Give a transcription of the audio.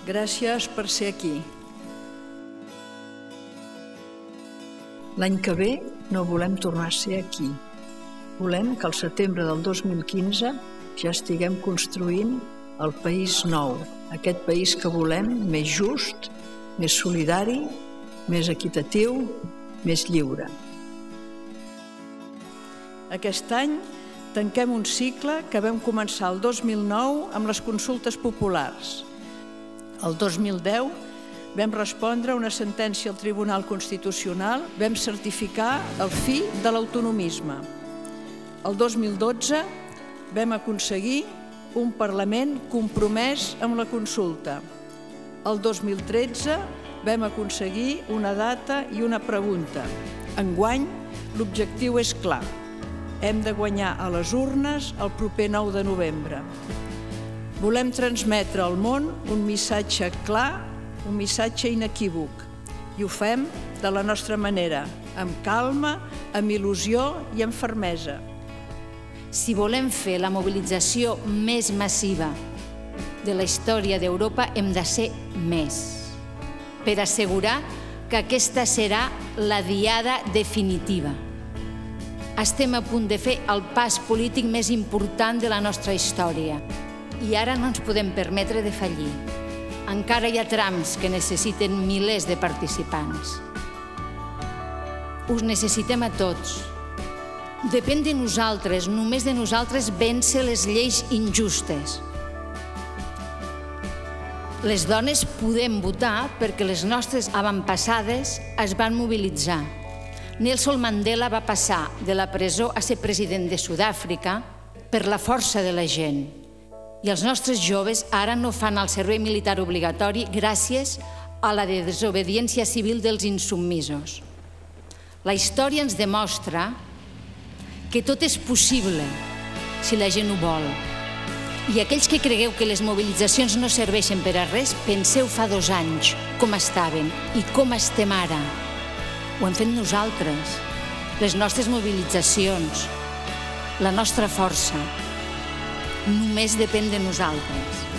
Gràcies per ser aquí. L'any que ve no volem tornar a ser aquí. Volem que al setembre del 2015 ja estiguem construint el país nou, aquest país que volem més just, més solidari, més equitatiu, més lliure. Aquest any tanquem un cicle que vam començar el 2009 amb les consultes populars. El 2010 vam respondre a una sentència al Tribunal Constitucional, vam certificar el fi de l'autonomisme. El 2012 vam aconseguir un Parlament compromès amb la consulta. El 2013 vam aconseguir una data i una pregunta. Enguany, l'objectiu és clar. Hem de guanyar a les urnes el proper 9 de novembre. Volem transmetre al món un missatge clar, un missatge inequívoc. I ho fem de la nostra manera, amb calma, amb il·lusió i amb fermesa. Si volem fer la mobilització més massiva de la història d'Europa, hem de ser més, per assegurar que aquesta serà la diada definitiva. Estem a punt de fer el pas polític més important de la nostra història i ara no ens podem permetre de fallir. Encara hi ha trams que necessiten milers de participants. Us necessitem a tots. Depèn de nosaltres, només de nosaltres, vèncer les lleis injustes. Les dones podem votar perquè les nostres avantpassades es van mobilitzar. Nelson Mandela va passar de la presó a ser president de Sud-àfrica per la força de la gent. I els nostres joves ara no fan el servei militar obligatori gràcies a la desobediència civil dels insubmisos. La història ens demostra que tot és possible si la gent ho vol. I aquells que cregueu que les mobilitzacions no serveixen per a res, penseu fa 2 anys com estaven i com estem ara. Ho hem fet nosaltres, les nostres mobilitzacions, la nostra força. Només depèn de nosaltres.